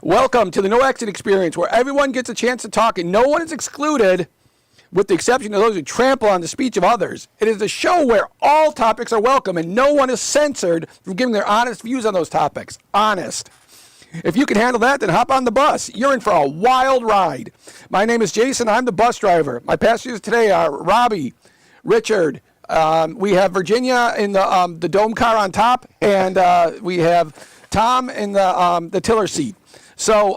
Welcome to the No Exit Experience, where everyone gets a chance to talk and no one is excluded, with the exception of those who trample on the speech of others. It is a show where all topics are welcome and no one is censored from giving their honest views on those topics. Honest. If you can handle that, then hop on the bus. You're in for a wild ride. My name is Jason. I'm the bus driver. My passengers today are Robbie, Richard. We have Virginia in the dome car on top, and we have Tom in the tiller seat. So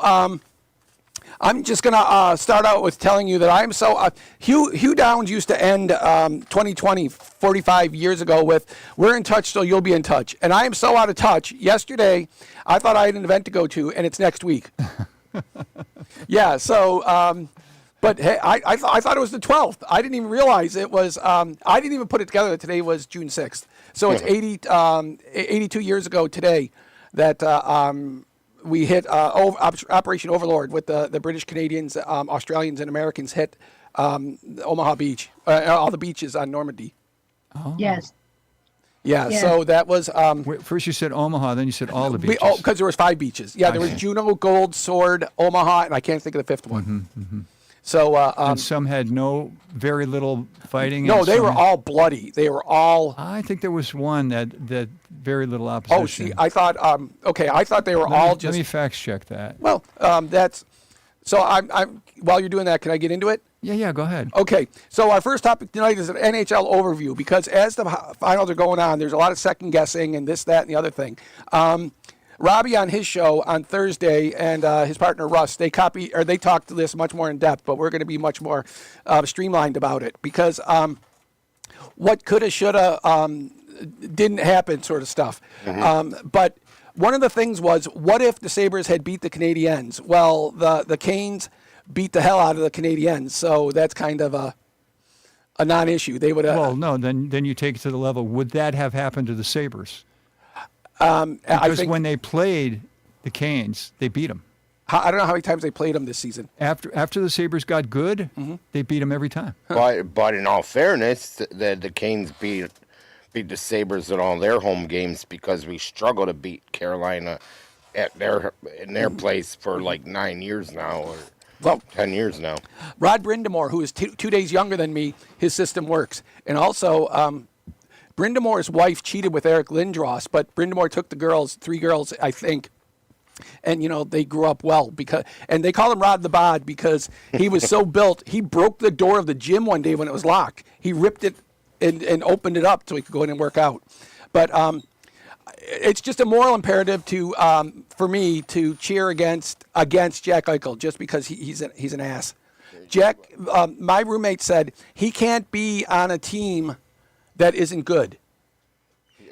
I'm just going to start out with telling you that I'm so... Hugh Downs used to end 2020 45 years ago with, "We're in touch, so you'll be in touch." And I am so out of touch. Yesterday, I thought I had an event to go to, and it's next week. Yeah, so... But hey, I thought it was the 12th. I didn't even realize it was, I didn't even put it together that today was June 6th. So it's 82 years ago today that we hit Operation Overlord with the British, Canadians, Australians, and Americans hit Omaha Beach, all the beaches on Normandy. Oh. Yes. Yeah, so that was... Wait, first you said Omaha, then you said all the beaches. Because there was 5 beaches. Yeah, there was Juneau, Gold, Sword, Omaha, and I can't think of the 5th one. So, and some had very little fighting. No, and they some were all bloody. They were all... I think there was one that very little opposition. Oh, see, I thought, I thought they were all just... Let me fact check that. Well, that's... So I'm while you're doing that, can I get into it? Yeah, go ahead. Okay, so our first topic tonight is an NHL overview, because as the finals are going on, there's a lot of second guessing and this, that, and the other thing. Robbie on his show on Thursday and his partner Russ, they talked to this much more in depth, but we're going to be much more streamlined about it, because what coulda, shoulda, didn't happen sort of stuff. But one of the things was, what if the Sabres had beat the Canadiens? Well, the Canes beat the hell out of the Canadiens, so that's kind of a non-issue. They would. Well, no, then you take it to the level. Would that have happened to the Sabres? I Because think, when they played the Canes, they beat them. I don't know how many times they played them this season. After the Sabres got good, they beat them every time. But in all fairness, the Canes beat the Sabres at all their home games, because we struggle to beat Carolina in their place for like 9 years now, or 10 years now. Rod Brindamore, who is 2 days younger than me, his system works. And also, Brindamore's wife cheated with Eric Lindros, but Brindamore took the 3 girls, I think, and, they grew up well, and they call him Rod the Bod because he was so built. He broke the door of the gym one day when it was locked. He ripped it and opened it up so he could go in and work out. But it's just a moral imperative for me to cheer against Jack Eichel, just because he's an ass. Jack, my roommate said he can't be on a team that isn't good.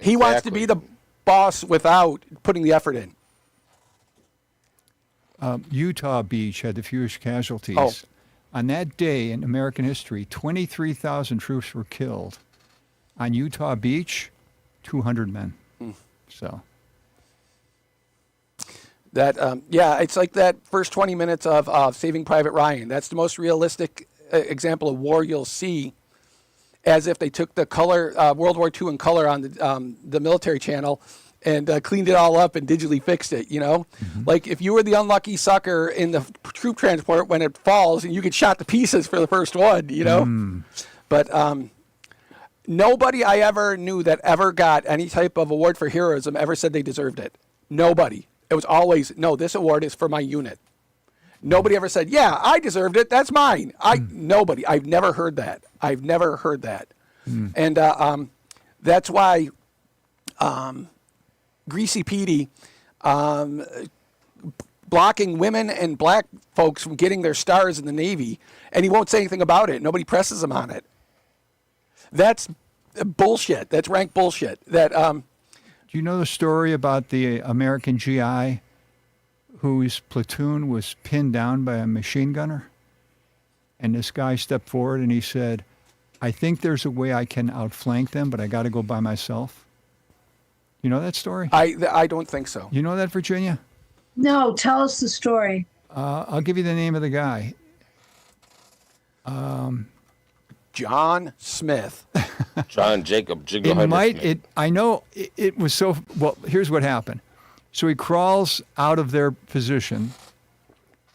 He wants to be the boss without putting the effort in. Utah Beach had the fewest casualties. Oh. On that day in American history, 23,000 troops were killed. On Utah Beach, 200 men. So that, it's like that first 20 minutes of Saving Private Ryan. That's the most realistic example of war you'll see, as if they took the color World War II in color on the military channel and cleaned it all up and digitally fixed it, Like if you were the unlucky sucker in the troop transport when it falls and you get shot to pieces for the first one, But nobody I ever knew that ever got any type of award for heroism ever said they deserved it. Nobody. It was always, no, this award is for my unit. Nobody ever said, yeah, I deserved it, that's mine. Nobody. I've never heard that. And that's why Greasy Petey blocking women and black folks from getting their stars in the Navy, and he won't say anything about it. Nobody presses him on it. That's bullshit. That's rank bullshit. That do you know the story about the American GI whose platoon was pinned down by a machine gunner? And this guy stepped forward and he said, "I think there's a way I can outflank them, but I got to go by myself." You know that story? I don't think so. You know that, Virginia? No, tell us the story. I'll give you the name of the guy. John Smith. John Jacob It might. It. I know it was so. Well, here's what happened. So he crawls out of their position,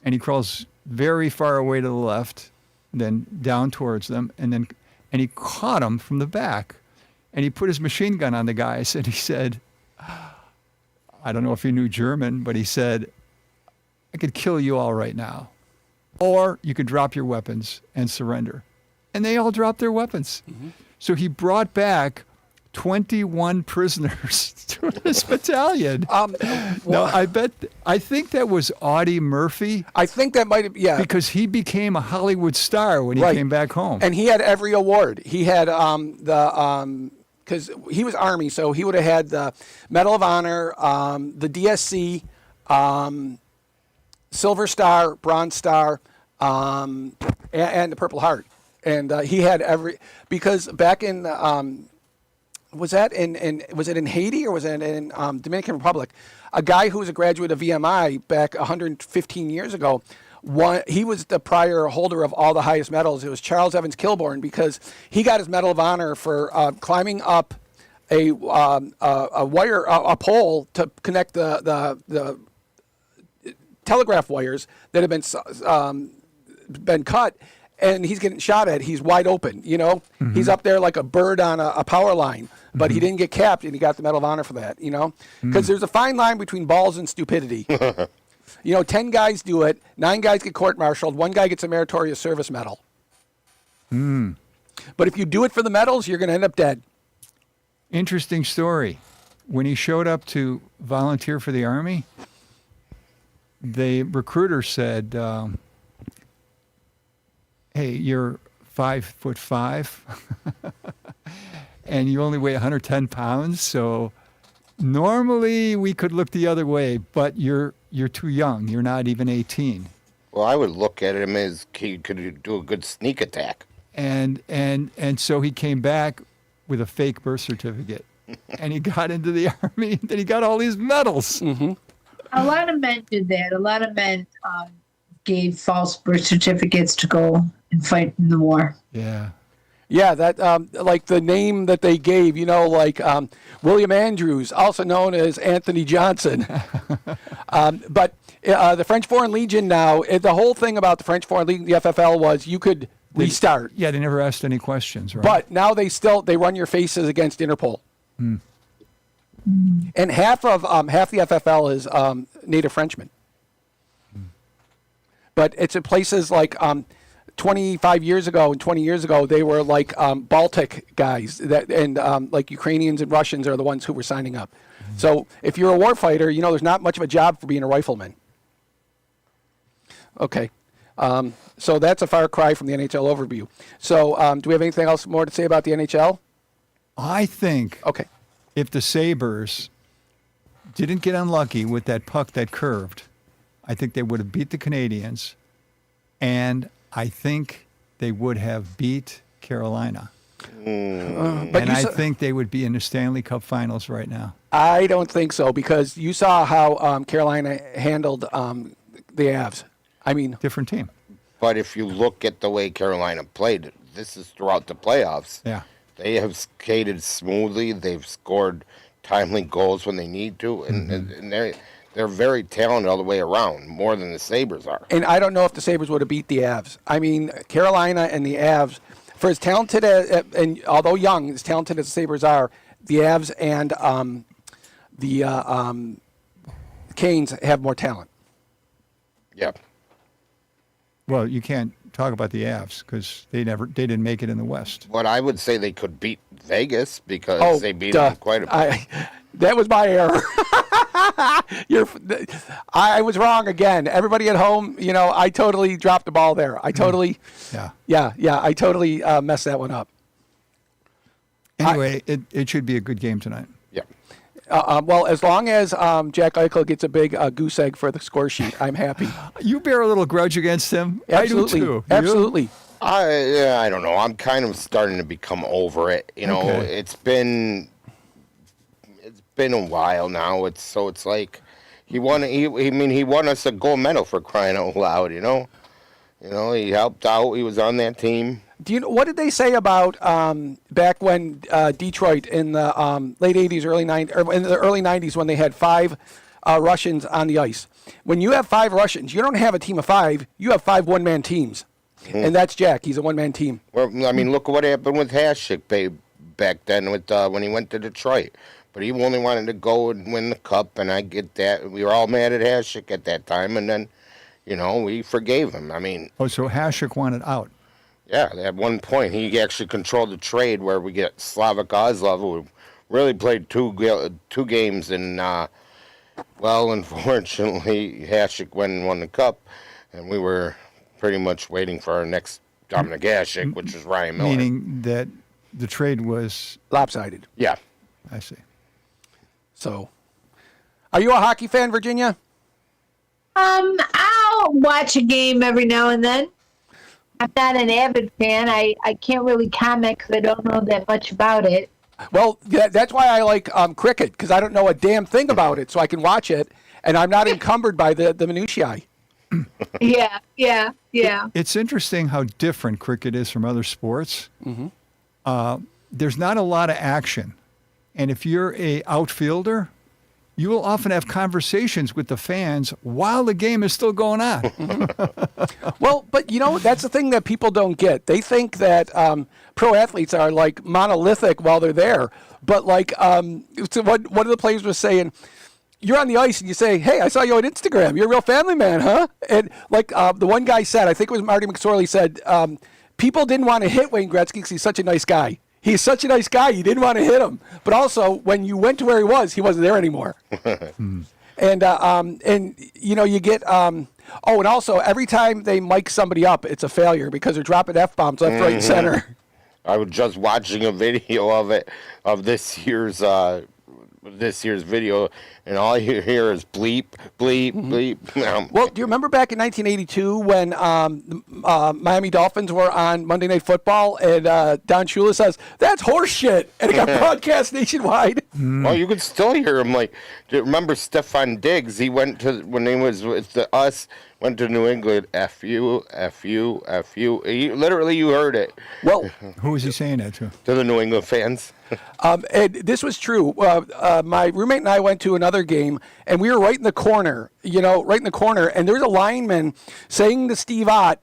and he crawls very far away to the left, then down towards them, and he caught him from the back, and he put his machine gun on the guys, and he said, I don't know if he knew German, but he said, I could kill you all right now, or you could drop your weapons and surrender. And they all dropped their weapons. So he brought back 21 prisoners to this battalion. Well, I think that was Audie Murphy, I think that might have, yeah. because he became a Hollywood star when he Right. came back home. And he had every award. He had because he was Army, so he would have had the Medal of Honor, the DSC, Silver Star, Bronze Star, and the Purple Heart. And he had every, because back in was it in Haiti or was it in Dominican Republic? A guy who was a graduate of VMI back 115 years ago. He was the prior holder of all the highest medals. It was Charles Evans Kilbourne, because he got his Medal of Honor for climbing up a wire, a pole to connect the telegraph wires that had been cut, and he's getting shot at. He's wide open, you know. He's up there like a bird on a power line, but he didn't get capped, and he got the Medal of Honor for that, you know. Because there's a fine line between balls and stupidity. 10 guys do it, 9 guys get court-martialed, 1 guy gets a meritorious service medal. But if you do it for the medals, you're going to end up dead. Interesting story. When he showed up to volunteer for the Army, the recruiter said, hey, you're 5'5", and you only weigh 110 pounds, so normally we could look the other way, but you're too young. You're not even 18. Well, I would look at him as he could do a good sneak attack. And so he came back with a fake birth certificate, and he got into the Army, and then he got all these medals. A lot of men did that. A lot of men gave false birth certificates to go and fight in the war. Yeah. Yeah, that like the name that they gave, like William Andrews, also known as Anthony Johnson. But the French Foreign Legion now, the whole thing about the French Foreign Legion, the FFL, was you could restart. Yeah, they never asked any questions, right? But now they run your faces against Interpol. And half the FFL is native Frenchmen. But it's in places like 25 years ago and 20 years ago, they were like Baltic guys, and like Ukrainians and Russians are the ones who were signing up. So if you're a warfighter, there's not much of a job for being a rifleman. Okay. So that's a far cry from the NHL overview. So do we have anything else more to say about the NHL? I think Okay. if the Sabres didn't get unlucky with that puck that curved, I think they would have beat the Canadiens, and I think they would have beat Carolina. But And I think they would be in the Stanley Cup Finals right now. I don't think so, because you saw how Carolina handled the Avs. I mean, Different team. But if you look at the way Carolina played, this is throughout the playoffs. Yeah. They have skated smoothly. They've scored timely goals when they need to, and they're very talented all the way around, more than the Sabres are. and I don't know if the Sabres would have beat the Avs. I mean, Carolina and the Avs, for as talented and although young, as talented as the Sabres are, the Avs and the Canes have more talent. Yeah. Well, you can't talk about the Avs because they didn't make it in the West. But I would say they could beat Vegas because they beat them quite a bit. That was my error. I was wrong again. Everybody at home, I totally dropped the ball there. I totally, I totally messed that one up. Anyway, it should be a good game tonight. Yeah. Well, as long as Jack Eichel gets a big goose egg for the score sheet, I'm happy. You bear a little grudge against him. Absolutely. I do too. Absolutely. I don't know. I'm kind of starting to become over it. Okay. It's been a while now. It's like he won us a gold medal for crying out loud. He helped out. He was on that team. Do you know what did they say about back when Detroit in the late '80s, early '90s, or in the early '90s when they had 5 Russians on the ice. When you have 5 Russians, you don't have a team of 5. You have 5 one-man teams. And that's Jack. He's a one-man team. Well, I mean, look what happened with Hasek back then with when he went to Detroit. But he only wanted to go and win the cup, and I get that. We were all mad at Hasek at that time, and then, we forgave him. I mean, Oh, so Hasek wanted out. yeah, at one point he actually controlled the trade where we get Slavik Kozlov, who really played two games, and well, unfortunately, Hasek went and won the cup, and we were pretty much waiting for our next Dominic Hasek, which was Ryan Miller. Meaning that the trade was, Lopsided. Yeah. I see. So, are you a hockey fan, Virginia? I'll watch a game every now and then. I'm not an avid fan. I can't really comment because I don't know that much about it. Well, that's why I like cricket, because I don't know a damn thing about it, so I can watch it, and I'm not encumbered by the minutiae. Yeah. It's interesting how different cricket is from other sports. There's not a lot of action. And if you're a outfielder, you will often have conversations with the fans while the game is still going on. Well, but that's the thing that people don't get. They think that pro athletes are like monolithic while they're there. But so one of the players was saying, you're on the ice and you say, hey, I saw you on Instagram. You're a real family man, huh? And the one guy said, I think it was Marty McSorley said, people didn't want to hit Wayne Gretzky because he's such a nice guy. He's such a nice guy, you didn't want to hit him. But also, when you went to where he wasn't there anymore. And you get, and also, every time they mic somebody up, it's a failure because they're dropping F-bombs left, right, and center. I was just watching a video of it, of this year's video, and all you hear is bleep, bleep, bleep. Well, do you remember back in 1982 when Miami Dolphins were on Monday Night Football and Don Shula says, that's horse shit, and it got broadcast nationwide? Well, you could still hear him. Do you remember Stefan Diggs? He went to, when he was with us, went to New England, F you, F you, F you. Literally, you heard it. Well, Who was he saying that to? To the New England fans. and this was true. My roommate and I went to another game, and we were right in the corner, and there was a lineman saying to Steve Ott,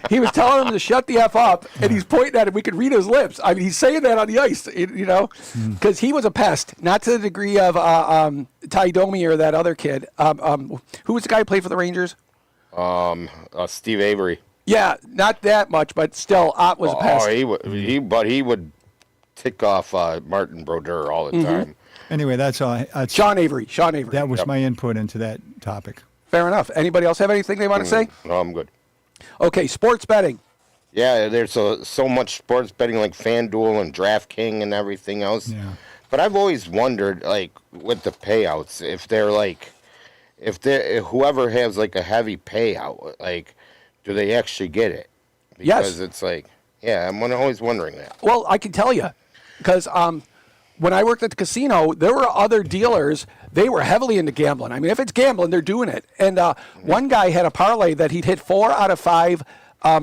he was telling him to shut the F up, and he's pointing at him. We could read his lips. I mean, he's saying that on the ice, because he was a pest, not to the degree of Ty Domi or that other kid. Who was the guy who played for the Rangers? Steve Avery. Yeah, not that much, but still, Ott was a pest. He would tick off Martin Brodeur all the time. Anyway, that's all. Sean Avery. That was my input into that topic. Fair enough. Anybody else have anything they want to say? No, I'm good. Okay, sports betting. Yeah, there's so much sports betting like FanDuel and DraftKings and everything else. Yeah. But I've always wondered, with the payouts, if they're whoever has a heavy payout, do they actually get it? Because Yes. it's I'm always wondering that. Well, I can tell you, because when I worked at the casino, there were other dealers. They were heavily into gambling. I mean, if it's gambling, they're doing it. And one guy had a parlay that he'd hit 4 out of 5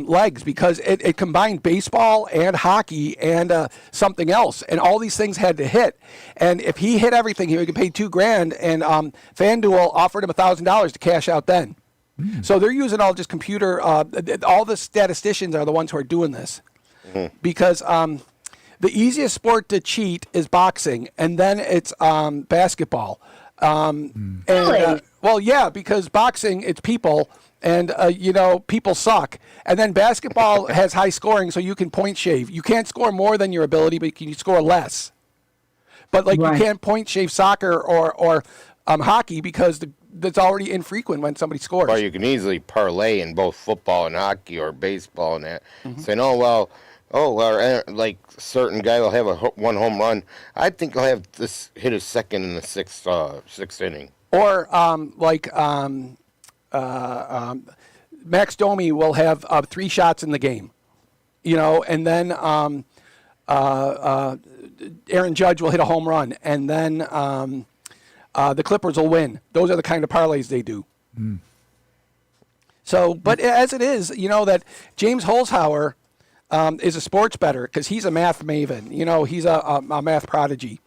legs because it combined baseball and hockey and something else, and all these things had to hit. And if he hit everything, he would get paid $2,000. And FanDuel offered him $1,000 to cash out then. So they're using all just computer. All the statisticians are the ones who are doing this because. The easiest sport to cheat is boxing, and then it's basketball. Really? Well, yeah, because boxing, it's people, and people suck. And then basketball has high scoring, so you can point shave. You can't score more than your ability, but you can score less. But Right. you can't point shave soccer or hockey because that's already infrequent when somebody scores. Well, you can easily parlay in both football and hockey or baseball and that. Saying, certain guy will have one home run. I think he'll have this hit his second in the sixth inning. Or Max Domi will have 3 shots in the game, and then Aaron Judge will hit a home run, and then the Clippers will win. Those are the kind of parlays they do. So, but as it is, that James Holzhauer is a sports bettor because he's a math maven. He's a math prodigy.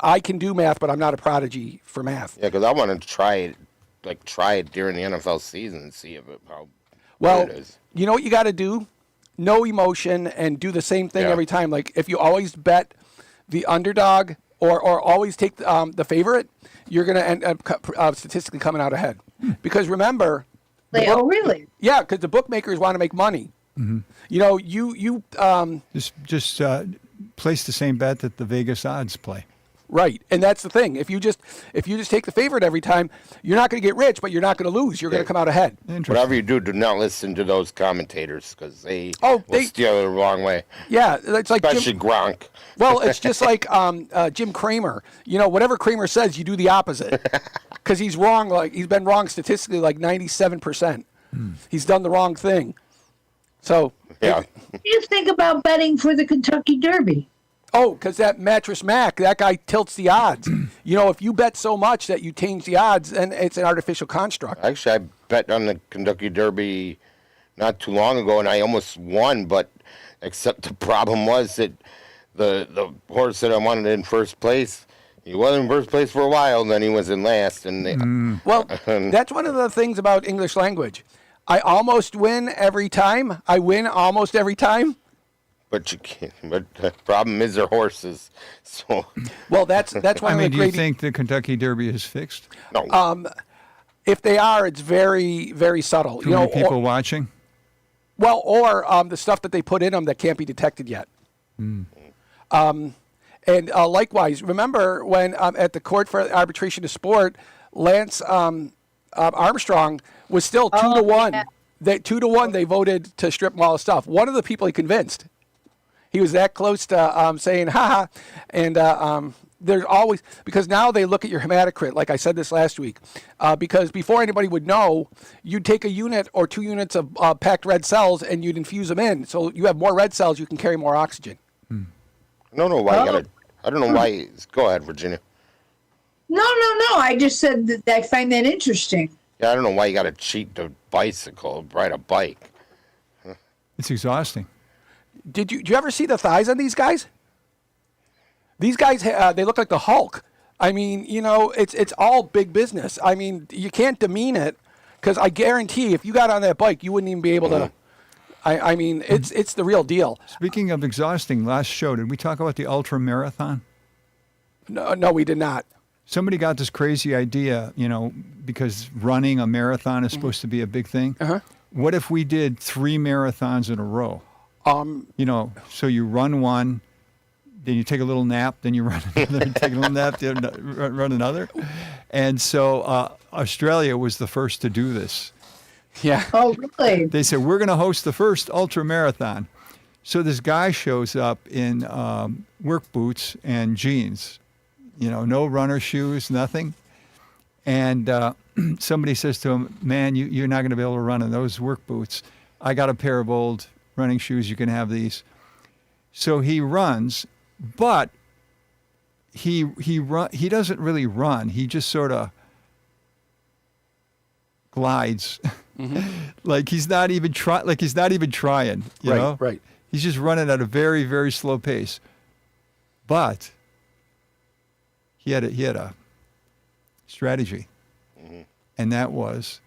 I can do math, but I'm not a prodigy for math. Yeah, because I want to try it during the NFL season and see how Well, good it is. you know what you got to do? No emotion and do the same thing Yeah. every time. Like if you always bet the underdog or always take the favorite, you're going to end up statistically coming out ahead. Because remember, Oh, really? yeah, because the bookmakers want to make money. You know, you Just place the same bet that the Vegas odds play. right, and that's the thing. If you just take the favorite every time, you're not going to get rich, but you're not going to lose. You're going to come out ahead. Interesting. Whatever you do, do not listen to those commentators because they Oh, will steer you the wrong way. Yeah, it's like Especially Gronk. well, it's just like Jim Cramer. You know, whatever Cramer says, you do the opposite because he's wrong. Like he's been wrong statistically, like 97%. He's done the wrong thing. So Yeah. What do you think about betting for the Kentucky Derby? oh, because that Mattress Mac, that guy tilts the odds. You know, if you bet so much that you change the odds, then it's an artificial construct. Actually, I bet on the Kentucky Derby not too long ago, and I almost won. But except the problem was that the horse that I wanted in first place, he was in first place for a while, and then he was in last. And they, Well, that's one of the things about English language. I almost win every time. I win almost every time. but you can't. But the problem is they're horses. So Well, that's one I of mean, the do you great. think the Kentucky Derby is fixed? no. If they are, it's very, very subtle. Too many people watching? Or the stuff that they put in them that can't be detected yet. And likewise, remember when at the Court for Arbitration of Sport, Lance Armstrong was still 2-1. yeah. They 2-1. They voted to strip him all his stuff. One of the people he convinced. He was that close to saying "ha ha," and there's always because now they look at your hematocrit. Like I said this last week, because before anybody would know, you'd take a unit or 2 units of packed red cells and you'd infuse them in, so you have more red cells. You can carry more oxygen. I don't know why you gotta. I don't know why. Go ahead, Virginia. No. I just said that I find that interesting. Yeah, I don't know why you gotta cheat the bicycle, ride a bike. It's exhausting. Did you ever see the thighs on these guys? These guys, they look like the Hulk. I mean, you know, it's all big business. I mean, you can't demean it because I guarantee if you got on that bike, you wouldn't even be able to. I mean, it's the real deal. Speaking of exhausting, last show, did we talk about the ultra marathon? No, we did not. Somebody got this crazy idea, you know, because running a marathon is supposed to be a big thing. Uh-huh. What if we did 3 marathons in a row? You know, so you run one, then you take a little nap, then you run another, take a little nap, then run another. And so Australia was the first to do this. Yeah. Oh, really? They said, we're going to host the first ultra marathon. So this guy shows up in work boots and jeans, you know, no runner shoes, nothing. And somebody says to him, man, you're not going to be able to run in those work boots. I got a pair of old running shoes. You can have these. So he runs, but he doesn't really run. He just sort of glides. like he's not even trying, you know? Right. He's just running at a very, very slow pace. But he had a strategy. And that was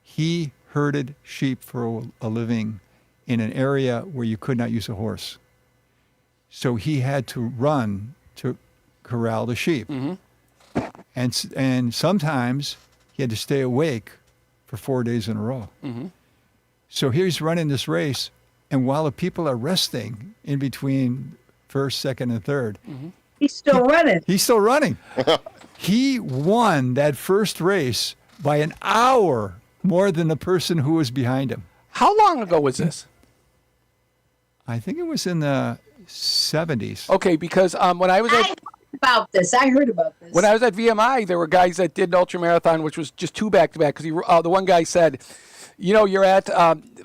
he herded sheep for a living in an area where you could not use a horse. So he had to run to corral the sheep. And sometimes he had to stay awake for 4 days in a row. So he's running this race, and while the people are resting in between first, second, and third, He's still running. he's still running. He won that first race by an hour more than the person who was behind him. How long ago was this? I think it was in the 70s. Okay, because when I was at I heard about this. When I was at VMI, there were guys that did an ultra marathon, which was just 2 back-to-back. Because the one guy said, you know, you're at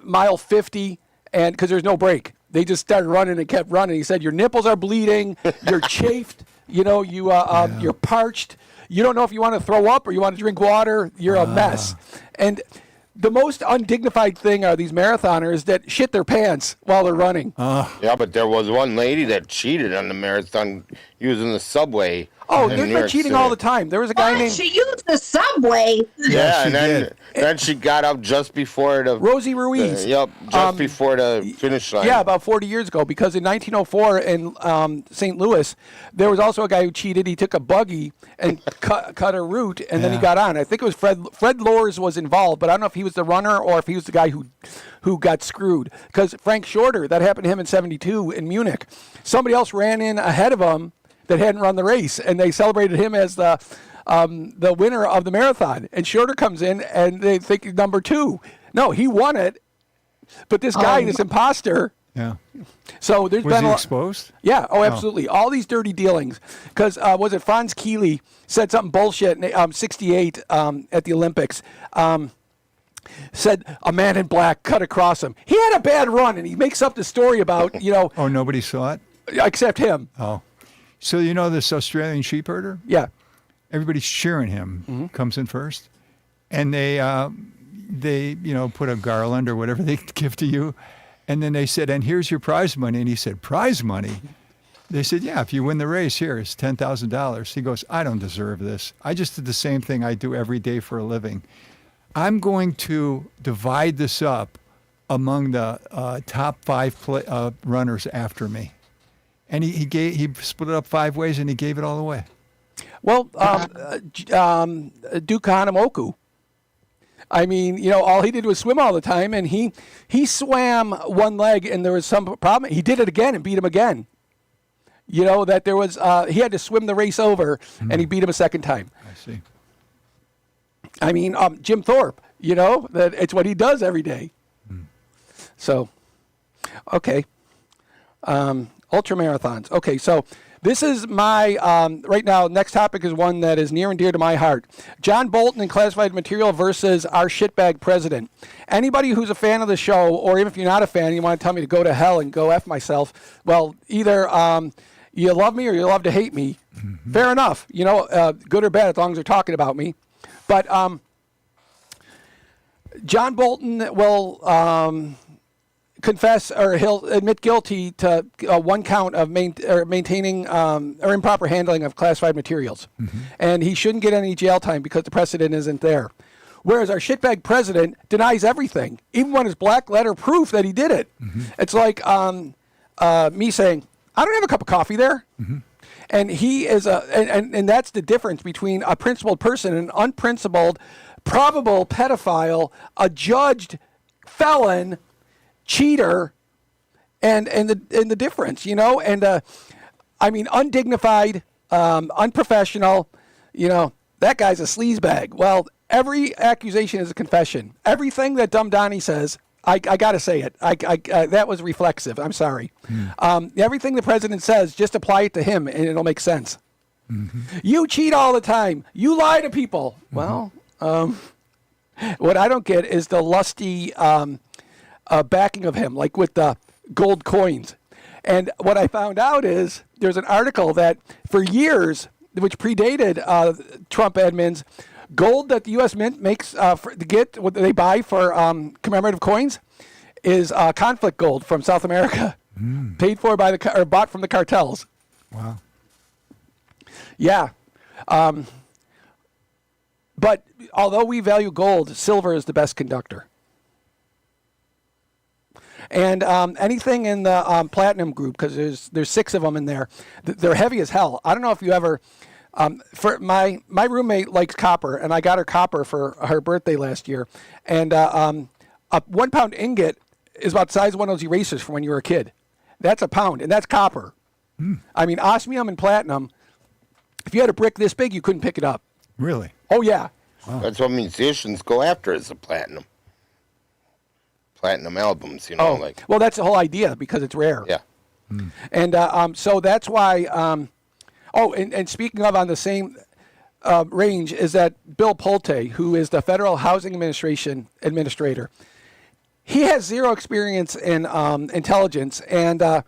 mile 50, and because there's no break, they just started running and kept running. He said your nipples are bleeding, you're chafed, you know, you're parched. You don't know if you want to throw up or you want to drink water. You're a mess. And the most undignified thing are these marathoners that shit their pants while they're running. Yeah, but there was one lady that cheated on the marathon using the subway. Oh, In there's New been York cheating City. all the time. There was a guy But named she used the subway. Yeah, she and then did. then she got up just before the Rosie Ruiz. yep, just before the finish line. Yeah, about 40 years ago, because in 1904 in St. Louis, there was also a guy who cheated. He took a buggy and cut a route, and then he Yeah. got on. I think it was Fred Lors was involved, but I don't know if he was the runner or if he was the guy who got screwed. Because Frank Shorter, that happened to him in '72 in Munich. Somebody else ran in ahead of him that hadn't run the race, and they celebrated him as the winner of the marathon. And Shorter comes in, and they think he's number 2. No, he won it. But this guy, this imposter. Yeah. So there's Was been he a exposed? Yeah, oh, absolutely. All these dirty dealings. Because, was it Franz Keeley said something bullshit in 68 at the Olympics? Said a man in black cut across him. He had a bad run, and he makes up the story about, Oh, nobody saw it? except him. Oh. So you know this Australian sheep herder? Yeah. Everybody's cheering him. Comes in first. And they put a garland or whatever they give to you. And then they said, and here's your prize money. And he said, prize money? They said, yeah, if you win the race, here, it's $10,000. He goes, I don't deserve this. I just did the same thing I do every day for a living. I'm going to divide this up among the top 5 runners after me. And he split it up 5 ways, and he gave it all away. Well, Duke Hanamoku. I mean, all he did was swim all the time, and he swam one leg, and there was some problem. He did it again and beat him again. That there was he had to swim the race over, and he beat him a second time. I see. I mean, Jim Thorpe. That it's what he does every day. So, okay, ultra marathons. Okay, so. This is my, right now, next topic is one that is near and dear to my heart. John Bolton and classified material versus our shitbag president. Anybody who's a fan of the show, or even if you're not a fan and you want to tell me to go to hell and go F myself, well, either you love me or you love to hate me. Mm-hmm. Fair enough. Good or bad as long as they're talking about me. But John Bolton will... confess, or he'll admit guilty to one count of maintaining or improper handling of classified materials. Mm-hmm. And he shouldn't get any jail time because the precedent isn't there. Whereas our shitbag president denies everything, even when it's black letter proof that he did it. Mm-hmm. It's like me saying, I don't have a cup of coffee there. Mm-hmm. And he is and that's the difference between a principled person and an unprincipled, probable pedophile, a judged felon, cheater, and the difference, and I mean, undignified, unprofessional, that guy's a sleazebag. Well, every accusation is a confession. Everything that Dumb Donnie says, I got to say it. That was reflexive. I'm sorry. Everything the president says, just apply it to him, and it'll make sense. Mm-hmm. You cheat all the time. You lie to people. Mm-hmm. Well, what I don't get is the lusty backing of him, like with the gold coins. And what I found out is there's an article that for years, which predated Trump admins, gold that the U.S. Mint makes to get what they buy for commemorative coins is conflict gold from South America, paid for by or bought from the cartels. Wow. Yeah. But although we value gold, silver is the best conductor. And anything in the platinum group, because there's 6 of them in there, they're heavy as hell. I don't know if you ever, for my roommate likes copper, and I got her copper for her birthday last year. And a 1 pound ingot is about the size of one of those erasers from when you were a kid. That's a pound, and that's copper. I mean, osmium and platinum, if you had a brick this big, you couldn't pick it up. Really? Oh, yeah. Wow. That's what musicians go after is the platinum albums, Well, that's the whole idea because it's rare. Yeah. And so that's why. And speaking of on the same range is that Bill Pulte, who is the Federal Housing Administration administrator. He has 0 experience in intelligence, and the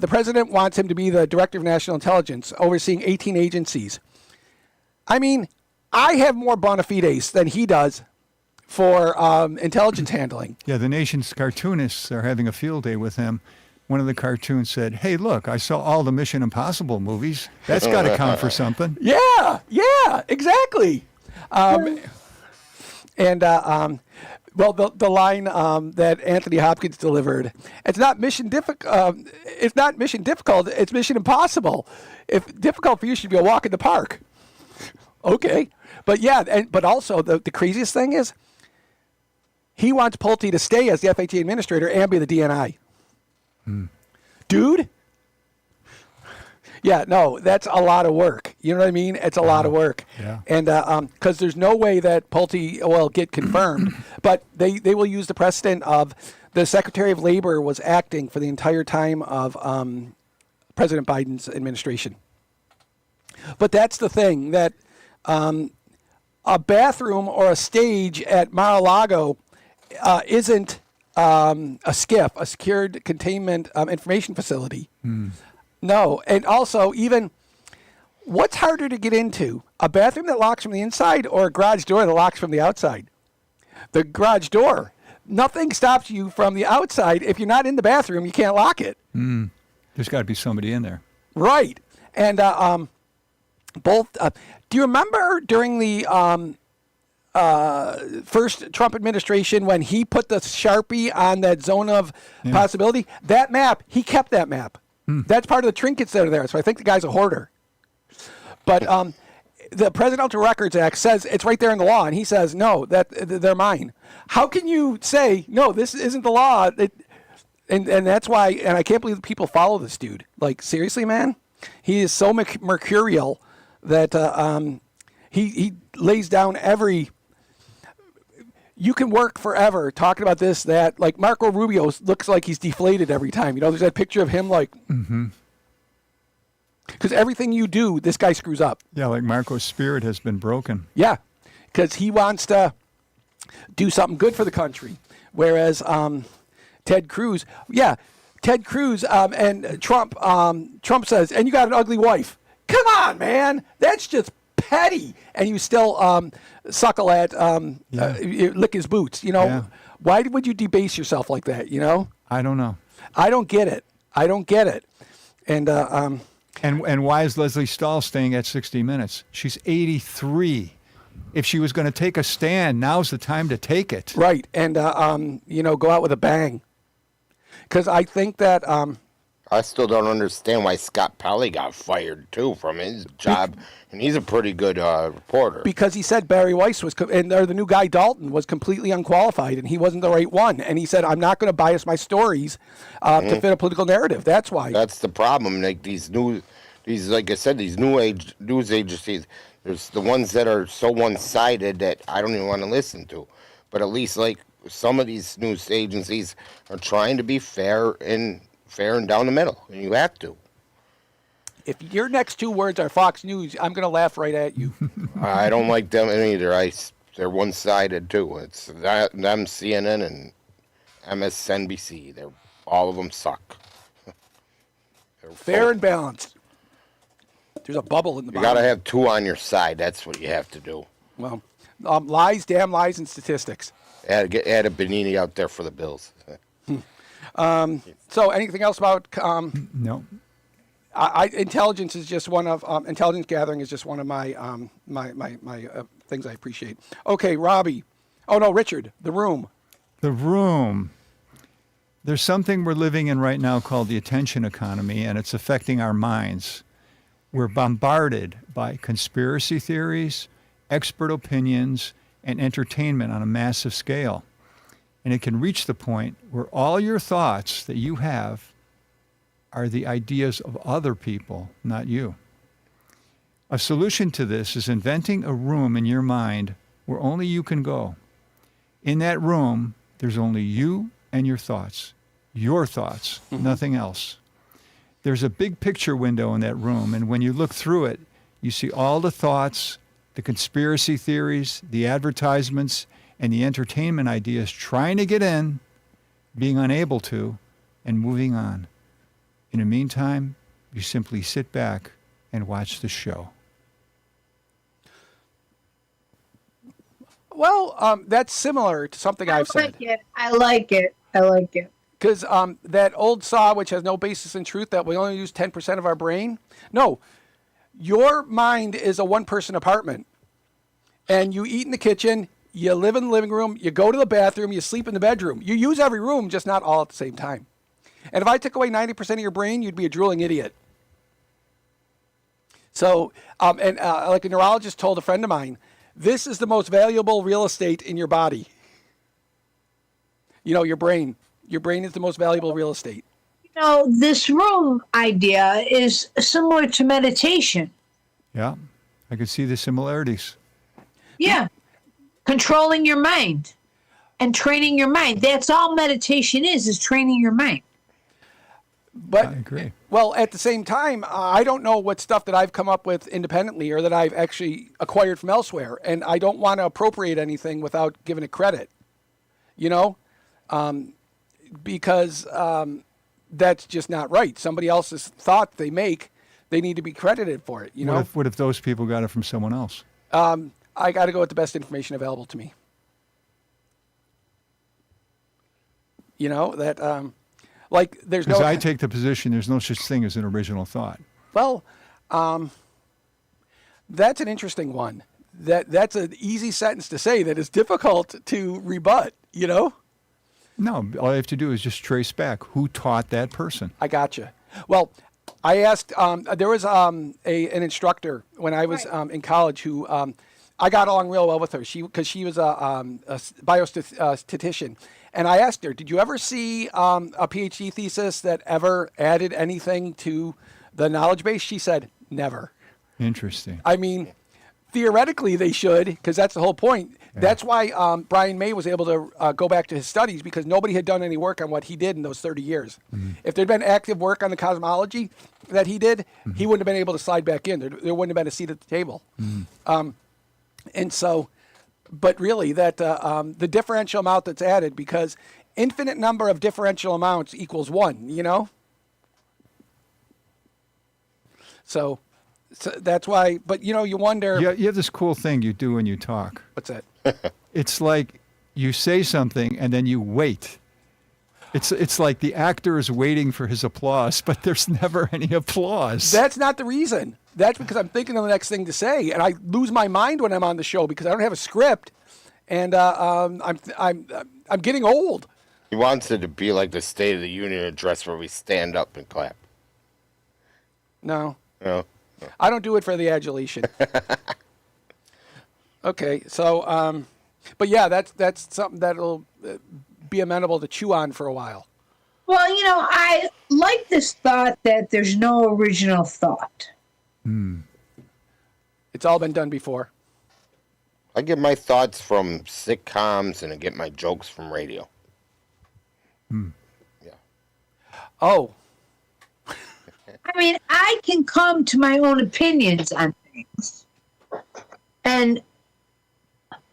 president wants him to be the director of national intelligence, overseeing 18 agencies. I mean, I have more bona fides than he does for intelligence handling. Yeah, the nation's cartoonists are having a field day with him one of the cartoons said, "Hey, look, I saw all the Mission Impossible movies. That's got to count for something." Yeah, exactly. Well, the line that Anthony Hopkins delivered, it's not mission difficult. It's not mission difficult. It's mission impossible. If difficult for you, should be a walk in the park. Okay, but yeah, but also the craziest thing is, he wants Pulte to stay as the FHA administrator and be the DNI. Dude. Yeah, no, that's a lot of work. You know what I mean? It's a lot of work. Yeah. And because there's no way that Pulte will get confirmed, but they will use the precedent of the Secretary of Labor was acting for the entire time of President Biden's administration. But that's the thing, that a bathroom or a stage at Mar-a-Lago isn't a SCIF, a secured containment information facility. No, and also even, what's harder to get into? A bathroom that locks from the inside or a garage door that locks from the outside? The garage door. Nothing stops you from the outside. If you're not in the bathroom, you can't lock it. There's got to be somebody in there. Right. And both, do you remember during the first Trump administration when he put the Sharpie on that zone of possibility? That map, he kept that map. That's part of the trinkets that are there. So I think the guy's a hoarder. But the Presidential Records Act says it's right there in the law, and he says, no, that they're mine. How can you say, no, this isn't the law? And that's why, and I can't believe that people follow this dude. Like, seriously, man? He is so mercurial that he lays down every... You can work forever talking about this, that. Like, Marco Rubio looks like he's deflated every time. You know, there's that picture of him, like... Because everything you do, this guy screws up. Yeah, like Marco's spirit has been broken. Yeah, because he wants to do something good for the country. Whereas Ted Cruz, and Trump says, and you got an ugly wife. Come on, man. That's just petty. And you still suckle at, lick his boots. You know, Yeah. Why would you debase yourself like that, you know? I don't know. I don't get it. And And why is Leslie Stahl staying at 60 Minutes? She's 83. If she was going to take a stand, now's the time to take it. right. And, go out with a bang. Because I think that... I still don't understand why Scott Pelley got fired too from his job, and he's a pretty good reporter. Because he said Barry Weiss or the new guy Dalton was completely unqualified, and he wasn't the right one. And he said, "I'm not going to bias my stories to fit a political narrative." That's why. That's the problem. Like like I said, these new age news agencies. There's the ones that are so one-sided that I don't even want to listen to. But at least like some of these news agencies are trying to be fair and down the middle, and you have to. If your next two words are Fox News, I'm going to laugh right at you. I don't like them either. They're one-sided too. It's them, CNN, and MSNBC. All of them suck. Fair and balanced. There's a bubble in the You bottom. got to have two on your side. That's what you have to do. Well, lies, damn lies, and statistics. Add a Benini out there for the Bills. So, anything else about No. intelligence? Is just one of intelligence gathering is just one of my things I appreciate. Okay, Robbie. Oh no, Richard. The Room. The Room. There's something we're living in right now called the attention economy, and it's affecting our minds. We're bombarded by conspiracy theories, expert opinions, and entertainment on a massive scale. And it can reach the point where all your thoughts that you have are the ideas of other people, not you. A solution to this is inventing a room in your mind where only you can go. In that room, there's only you and your thoughts, nothing else. There's a big picture window in that room, and when you look through it, you see all the thoughts, the conspiracy theories, the advertisements, and the entertainment ideas trying to get in, being unable to, and moving on. In the meantime, you simply sit back and watch the show. Well, that's similar to something I've said. I like it. Because that old saw, which has no basis in truth, that we only use 10% of our brain. No, your mind is a one-person apartment. And you eat in the kitchen, you live in the living room, you go to the bathroom, you sleep in the bedroom. You use every room, just not all at the same time. And if I took away 90% of your brain, you'd be a drooling idiot. So, like a neurologist told a friend of mine, this is the most valuable real estate in your body. You know, your brain. Your brain is the most valuable real estate. You know, this room idea is similar to meditation. Yeah, I could see the similarities. Yeah. Controlling your mind and training your mind. That's all meditation is training your mind. But I agree. Well, at the same time, I don't know what stuff that I've come up with independently or that I've actually acquired from elsewhere, and I don't want to appropriate anything without giving it credit. You know, because that's just not right. Somebody else's thought they make, they need to be credited for it. You know, What if those people got it from someone else? I got to go with the best information available to me. You know that. Like there's no. Because I take the position there's no such thing as an original thought. Well, that's an interesting one. That's an easy sentence to say that is difficult to rebut. You know. No, all you have to do is just trace back who taught that person. I gotcha. Well, I asked. There was an instructor when I was in college who I got along real well with her. Because she was a biostatistician. And I asked her, did you ever see a PhD thesis that ever added anything to the knowledge base? She said, never. Interesting. I mean, theoretically they should, because that's the whole point. Yeah. That's why Brian May was able to go back to his studies, because nobody had done any work on what he did in those 30 years. Mm-hmm. If there'd been active work on the cosmology that he did, he wouldn't have been able to slide back in. There wouldn't have been a seat at the table. Mm-hmm. And so... But really, that the differential amount that's added, because infinite number of differential amounts equals 1, you know? So that's why, but you know, you wonder. Yeah, you have this cool thing you do when you talk. What's that? It's like you say something and then you wait. It's like the actor is waiting for his applause, but there's never any applause. That's not the reason. That's because I'm thinking of the next thing to say, and I lose my mind when I'm on the show because I don't have a script, and I'm getting old. He wants it to be like the State of the Union address where we stand up and clap. No. No. I don't do it for the adulation. Okay, so, but yeah, that's something that'll be amenable to chew on for a while. Well, you know, I like this thought that there's no original thought. It's all been done before. I get my thoughts from sitcoms and I get my jokes from radio. Yeah. Oh. I mean, I can come to my own opinions on things. And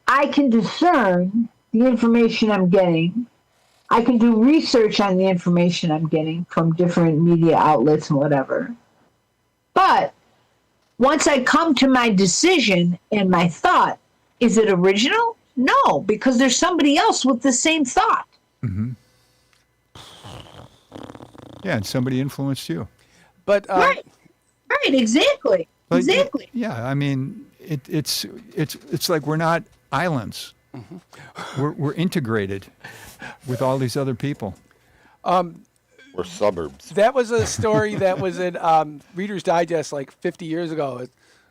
I can discern the information I'm getting. I can do research on the information I'm getting from different media outlets and whatever. But once I come to my decision and my thought, is it original? No, because there's somebody else with the same thought. Mm-hmm. Yeah, and somebody influenced you. But right, exactly. But exactly. Yeah, I mean, it's like we're not islands. Mm-hmm. We're integrated with all these other people. We're suburbs. That was a story that was in Reader's Digest like 50 years ago.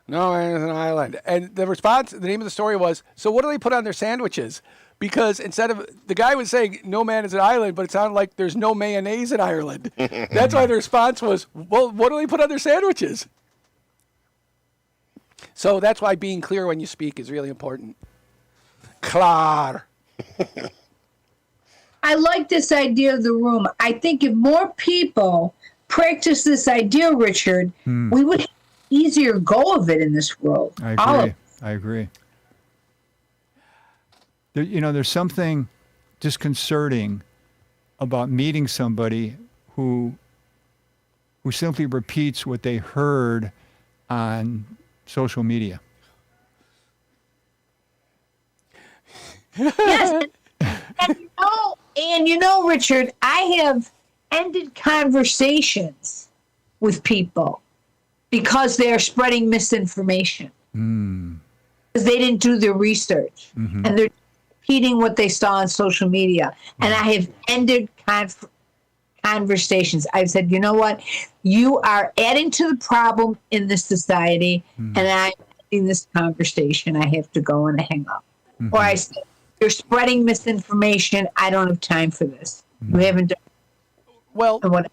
No man is an island. And the response, the name of the story was, so what do they put on their sandwiches? Because instead of, the guy was saying no man is an island, but it sounded like there's no mayonnaise in Ireland. That's why the response was, well, what do they put on their sandwiches? So that's why being clear when you speak is really important. Klar. I like this idea of the room. I think if more people practice this idea, Richard, we would have an easier go of it in this world. I agree. There, there's something disconcerting about meeting somebody who simply repeats what they heard on social media. Yes. And you know, Richard, I I have ended conversations with people because they're spreading misinformation. Because they didn't do their research. And they're repeating what they saw on social media. And I have ended conversations. I've said, you know what? You are adding to the problem in this society, and I'm ending this conversation. I have to go and hang up. Or I said, you're spreading misinformation. I don't have time for this. You haven't done Well, what.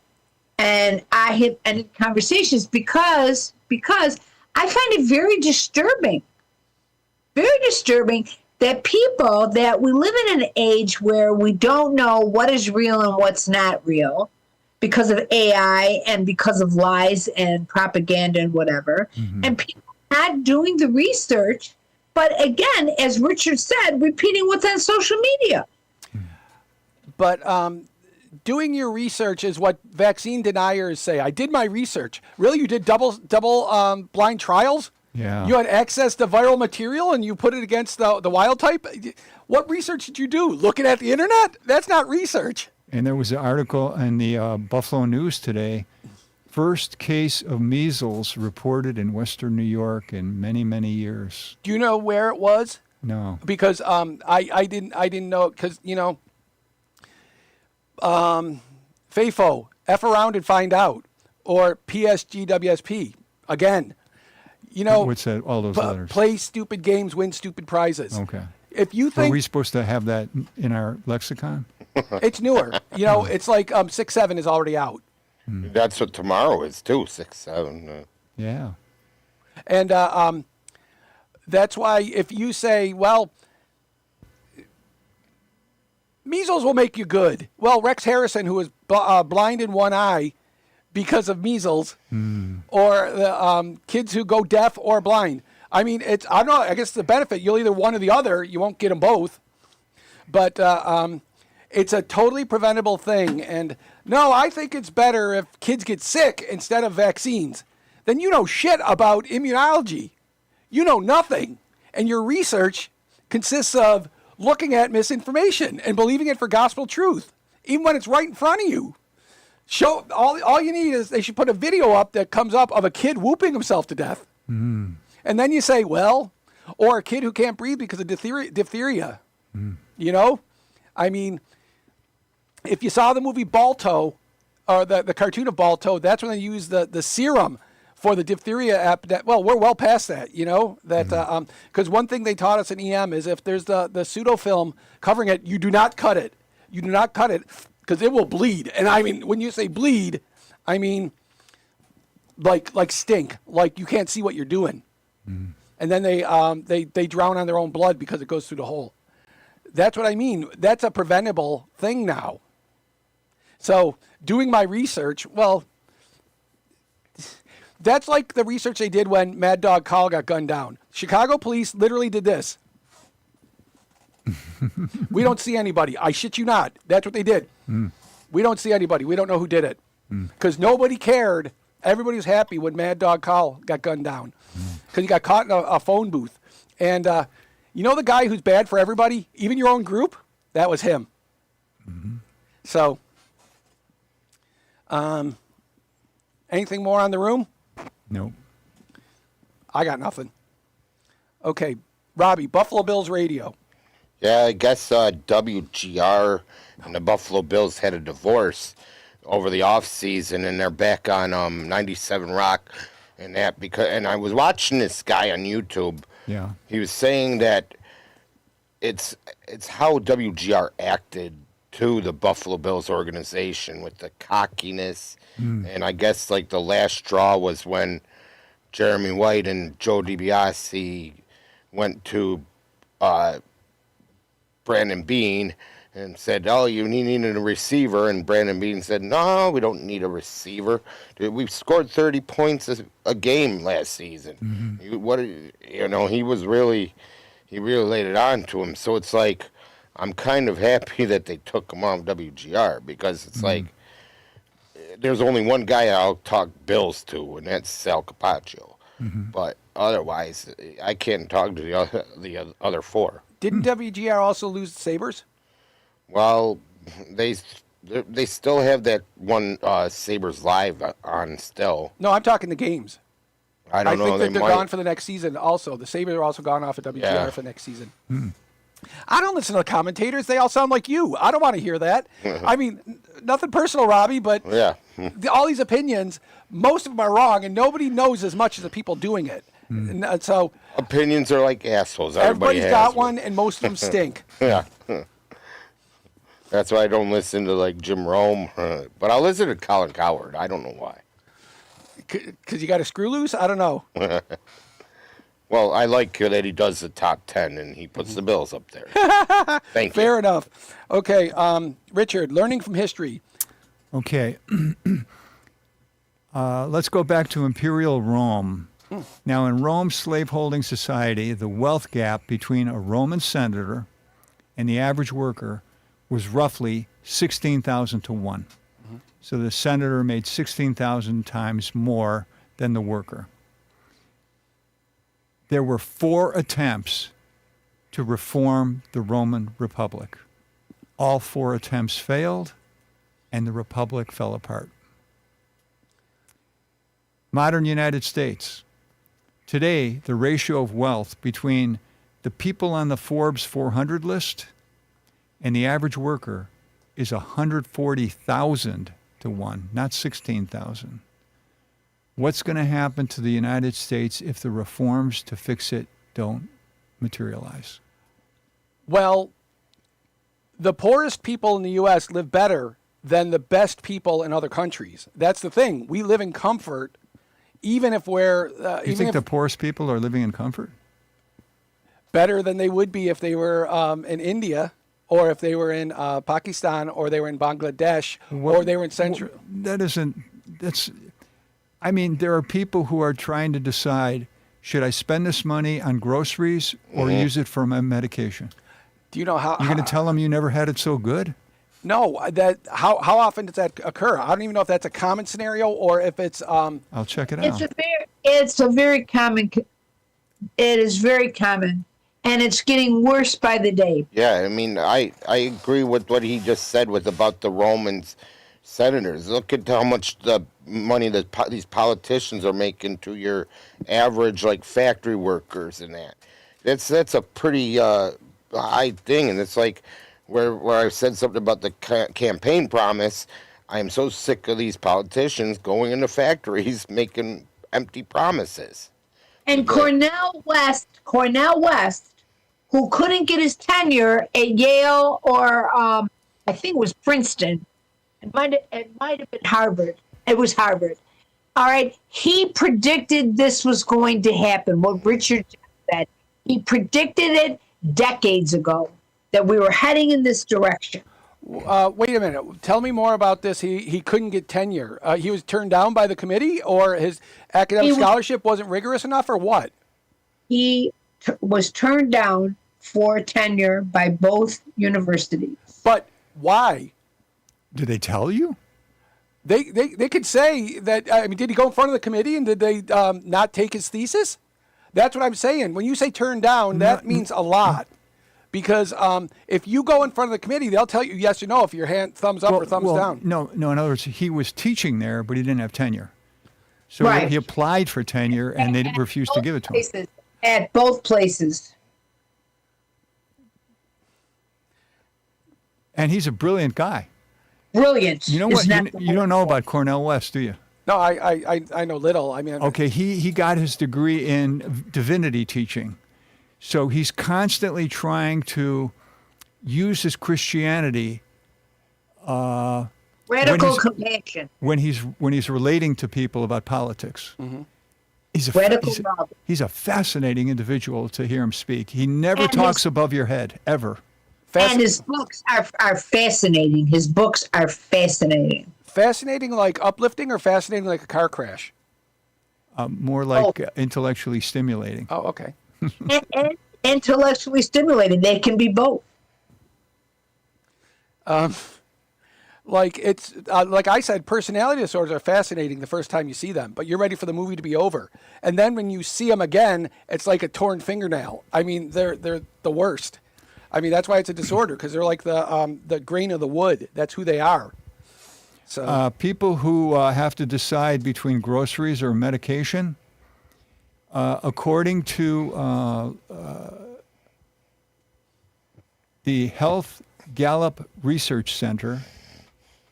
And I have ended conversations because I find it very disturbing that people, that we live in an age where we don't know what is real and what's not real because of AI and because of lies and propaganda and whatever. And people not doing the research, but again, as Richard said, repeating what's on social media. but doing your research is what vaccine deniers say. I did my research. Really, you did double blind trials? Yeah. You had access to viral material and you put it against the wild type? What research did you do? Looking at the internet? That's not research. And there was an article in the Buffalo News today. First case of measles reported in Western New York in many, many years. Do you know where it was? No. Because I didn't know, because FAFO, F around and find out, or PSGWSP again. What's that? All those letters. Play stupid games, win stupid prizes. Okay. If you Are think we supposed to have that in our lexicon? it's newer, it's like 6-7 is already out, That's what tomorrow is too. 6-7. Yeah. and that's why if you say, well, measles will make you good. Well, Rex Harrison, who was blind in one eye because of measles, or the kids who go deaf or blind. I mean, I don't know. I guess the benefit, you'll either one or the other. You won't get them both. But it's a totally preventable thing. And no, I think it's better if kids get sick instead of vaccines. Then you know shit about immunology. You know nothing. And your research consists of looking at misinformation and believing it for gospel truth, even when it's right in front of you. Show all you need is they should put a video up that comes up of a kid whooping himself to death. And then you say, well, or a kid who can't breathe because of diphtheria. I mean, if you saw the movie Balto, or the cartoon of Balto, that's when they use the serum for the diphtheria well, we're well past that, that because one thing they taught us in EM is if there's the pseudofilm covering it, you do not cut it. You do not cut it because it will bleed. And I mean, when you say bleed, I mean like stink, like you can't see what you're doing. And then they drown on their own blood because it goes through the hole. That's what I mean. That's a preventable thing now. So doing my research, well, that's like the research they did when Mad Dog Call got gunned down. Chicago police literally did this. We don't see anybody. I shit you not. That's what they did. We don't see anybody. We don't know who did it. Because nobody cared. Everybody was happy when Mad Dog Call got gunned down. Because he got caught in a phone booth. And you know the guy who's bad for everybody, even your own group? That was him. So, anything more on the room? No. I got nothing. Okay, Robbie, Buffalo Bills radio. Yeah, I guess WGR and the Buffalo Bills had a divorce over the off season, and they're back on 97 Rock and that and I was watching this guy on YouTube. Yeah. He was saying that it's how WGR acted to the Buffalo Bills organization with the cockiness, and I guess like the last straw was when Jeremy White and Joe DiBiase went to Brandon Beane and said, "Oh, you needed a receiver," and Brandon Beane said, "No, we don't need a receiver. We've scored 30 points a game last season." He really laid it on to him. So it's like, I'm kind of happy that they took him off WGR, because it's like, there's only one guy I'll talk Bills to, and that's Sal Capaccio. But otherwise, I can't talk to the other four. Didn't WGR also lose the Sabres? Well, they they still have that one Sabres Live on still. No, I'm talking the games. I I don't know. think They that they're might. gone for the next season also. The Sabres are also gone off of WGR Yeah. for next season. I don't listen to the commentators. They all sound like you. I don't want to hear that. I mean, nothing personal, Robbie, but Yeah. all these opinions, most of them are wrong, and nobody knows as much as the people doing it. And so Opinions are like assholes. Everybody everybody's has got one, and most of them stink. Yeah. That's why I don't listen to like Jim Rome, but I'll listen to Colin Cowherd. I don't know why. Because you got a screw loose? I don't know. Well, I like that he does the top 10 and he puts the Bills up there. Thank Fair you. enough. Okay, Richard, learning from history. Okay. Let's go back to Imperial Rome. Now, in Rome's slaveholding society, the wealth gap between a Roman senator and the average worker was roughly 16,000 to 1. So the senator made 16,000 times more than the worker. There were 4 attempts to reform the Roman Republic. All 4 attempts failed, and the Republic fell apart. Modern United States. Today, the ratio of wealth between the people on the Forbes 400 list and the average worker is 140,000 to 1, not 16,000. What's going to happen to the United States if the reforms to fix it don't materialize? Well, the poorest people in the U.S. live better than the best people in other countries. That's the thing. We live in comfort, even if we're You even think if the poorest people are living in comfort? better than they would be if they were in India, or if they were in Pakistan, or they were in Bangladesh, or they were in Central. I mean, there are people who are trying to decide, should I spend this money on groceries or use it for my medication? Do you know how? You're going to tell them you never had it so good? No, that how often does that occur? I don't even know if that's a common scenario or if it's I'll check it out. It's a very common. It is very common, and it's getting worse by the day. Yeah, I mean, I agree with what he just said with about the Romans senators. Look at how much the money that these politicians are making to your average like factory workers and that. That's a pretty high thing, and it's like where I said something about the campaign promise. I am so sick of these politicians going into factories making empty promises. And Cornell West, who couldn't get his tenure at Yale or I think it was Princeton. It might have been Harvard. It was Harvard. All right. He predicted this was going to happen. What Richard said. He predicted it decades ago that we were heading in this direction. wait a minute. Tell me more about this. He couldn't get tenure. He was turned down by the committee, or his academic scholarship wasn't rigorous enough, or what? He was turned down for tenure by both universities. But why? Did they tell you? They could say that. I mean, did he go in front of the committee and did they not take his thesis? That's what I'm saying. When you say turned down, that means a lot. Because if you go in front of the committee, they'll tell you yes or no if your hand thumbs up or thumbs down. No. In other words, he was teaching there, but he didn't have tenure. So Right. he applied for tenure, and they refused to give it to him. At both places. And he's a brilliant guy. Brilliant. You know what? You don't know about Cornell West, do you? No, I know little. I mean, Okay, he got his degree in divinity teaching. So he's constantly trying to use his Christianity Radical compassion. when he's relating to people about politics. Mm-hmm. Radical love. He's a fascinating individual to hear him speak. He never And talks his- above your head, ever. And his books are fascinating. His books are fascinating. Fascinating like uplifting or fascinating like a car crash? More like intellectually stimulating. Oh, okay. And intellectually stimulating. They can be both. Like it's like I said, personality disorders are fascinating the first time you see them, but you're ready for the movie to be over. And then when you see them again, it's like a torn fingernail. I mean, they're the worst. I mean, that's why it's a disorder, because they're like the grain of the wood. That's who they are. So People who have to decide between groceries or medication, according to the Health Gallup Research Center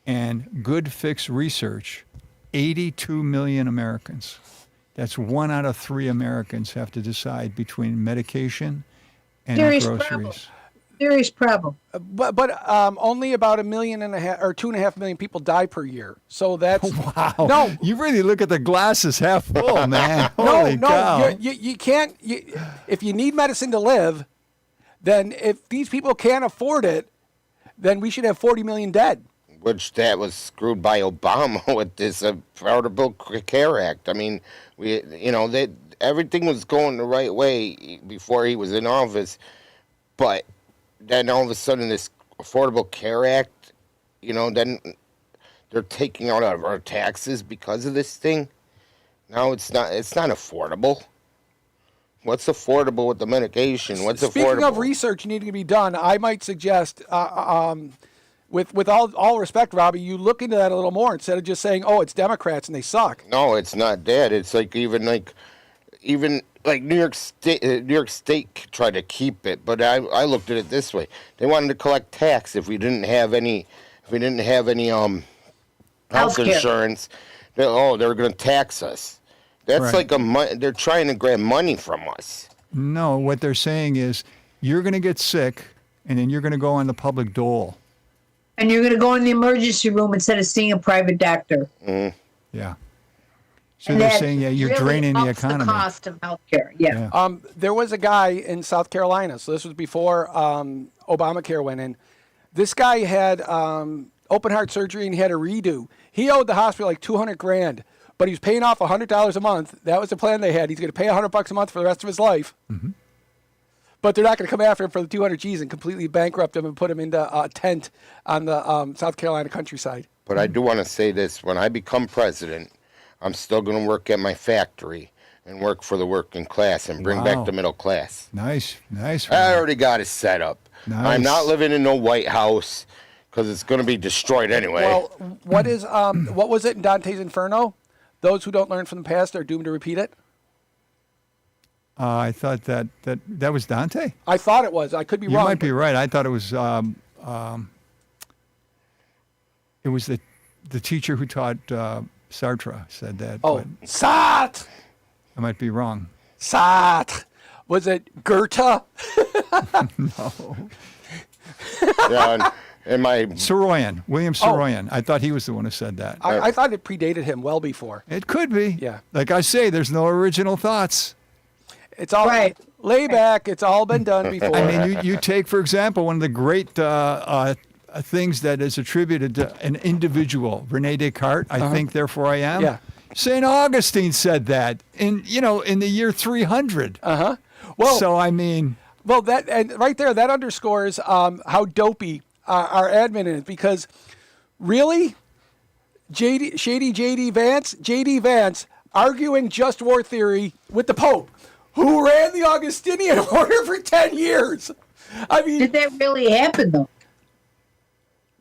and Good Fix Research, 82 million Americans. That's 1 out of 3 Americans have to decide between medication and Serious groceries. problem. Serious problem. but only about 1.5 million or 2.5 million people die per year. So that's Wow. no. You really look at the glasses half full, man. No, Holy cow. you can't. If you need medicine to live, then if these people can't afford it, then we should have 40 million dead. Which that was screwed by Obama with this Affordable Care Act. I mean, that everything was going the right way before he was in office, but then all of a sudden this Affordable Care Act, then they're taking out our taxes because of this thing. Now it's not affordable. What's affordable with the medication? What's Speaking affordable? of research needing to be done, I might suggest, with all respect, Robbie, you look into that a little more instead of just saying, "Oh, it's Democrats and they suck." No, it's not that. It's like even New York State. New York State tried to keep it, but I looked at it this way: they wanted to collect tax if we didn't have any health Healthcare. insurance. They're going to tax us. That's Right. they're trying to grab money from us. No, what they're saying is you're going to get sick and then you're going to go on the public dole. And you're going to go in the emergency room instead of seeing a private doctor. Yeah. So And they're that saying, yeah, you're really draining the ups economy. The cost of healthcare. Yeah. Yeah. There was a guy in South Carolina, so this was before Obamacare went in. This guy had open heart surgery and he had a redo. He owed the hospital like $200,000, but he was paying off $100 a month. That was the plan they had. He's going to pay $100 a month for the rest of his life. Mm-hmm. But they're not going to come after him for the 200 G's and completely bankrupt him and put him into a tent on the South Carolina countryside. But I do want to say this: when I become president, I'm still going to work at my factory and work for the working class and bring Wow. back the middle class. Nice. I already got it set up. Nice. I'm not living in no White House because it's going to be destroyed anyway. Well, what was it in Dante's Inferno? Those who don't learn from the past are doomed to repeat it. I thought that was Dante. I thought it was. I could be You wrong. might be right. I thought it was the teacher who taught Sartre said that. Oh, But Sartre. I might be wrong. Sartre. Was it Goethe? Yeah, and my Saroyan, William Saroyan. I thought he was the one who said that. I thought it predated him well before. It could be. Yeah. Like I say, there's no original thoughts. It's all Right. lay back. It's all been done before. I mean, you take, for example, one of the great things that is attributed to an individual, Rene Descartes, I think, therefore I am. Yeah. St. Augustine said that in the year 300. Well, So, I mean, well, that and right there, that underscores how dopey our admin is, because really, JD Vance arguing just war theory with the Pope, who ran the Augustinian order for 10 years. I mean, Did that really happen though?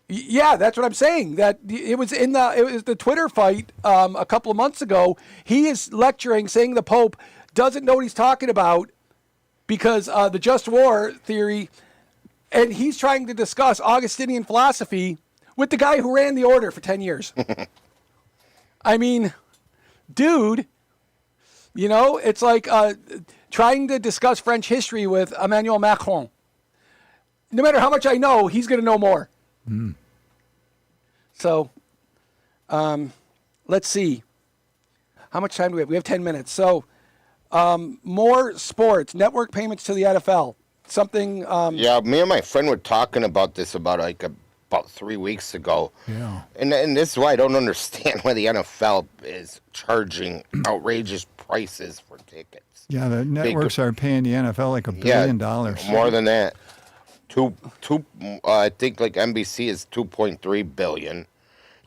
yeah, that's what I'm saying. That it was the Twitter fight a couple of months ago. He is lecturing, saying the Pope doesn't know what he's talking about because the just war theory, and he's trying to discuss Augustinian philosophy with the guy who ran the order for 10 years. I mean, dude, it's like trying to discuss French history with Emmanuel Macron. No matter how much I know, he's going to know more. So, let's see. How much time do we have? We have 10 minutes. So, more sports, network payments to the NFL. Something. yeah, me and my friend were talking about this about 3 weeks ago. Yeah. And this is why I don't understand why the NFL is charging outrageous prices for tickets. yeah, the networks are paying the NFL like $1 billion. More than that. I think like NBC is 2.3 billion.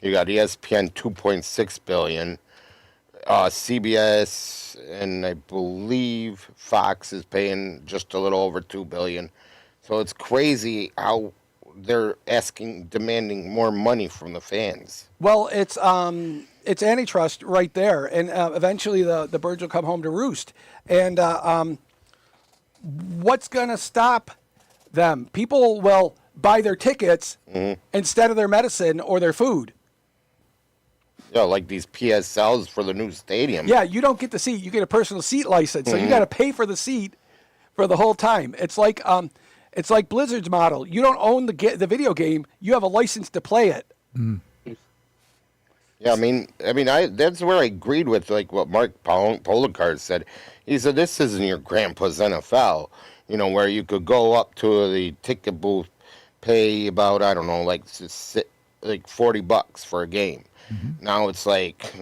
You got ESPN 2.6 billion. CBS and I believe Fox is paying just a little over 2 billion. So it's crazy how they're demanding more money from the fans. Well, it's antitrust right there, and eventually the birds will come home to roost. And what's going to stop them? People will buy their tickets instead of their medicine or their food. Yeah, like these PSLs for the new stadium. Yeah, you don't get the seat; you get a personal seat license, so you got to pay for the seat for the whole time. It's like Blizzard's model. You don't own the video game; you have a license to play it. Yeah, I mean, that's where I agreed with like what Mark Poloncarz said. He said this isn't your grandpa's NFL, where you could go up to the ticket booth, pay about I don't know, like $40 for a game. Now it's like,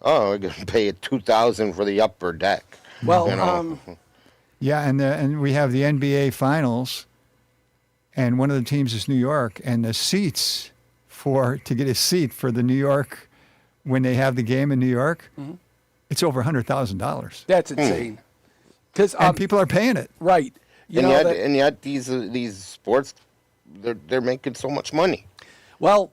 oh, we're gonna pay $2,000 for the upper deck. Well, Yeah, and we have the NBA Finals, and one of the teams is New York, and the seats to get a seat for the New York when they have the game in New York, it's over $100,000, that's insane. Because and people are paying it. right, And yet these sports, they're making so much money. well,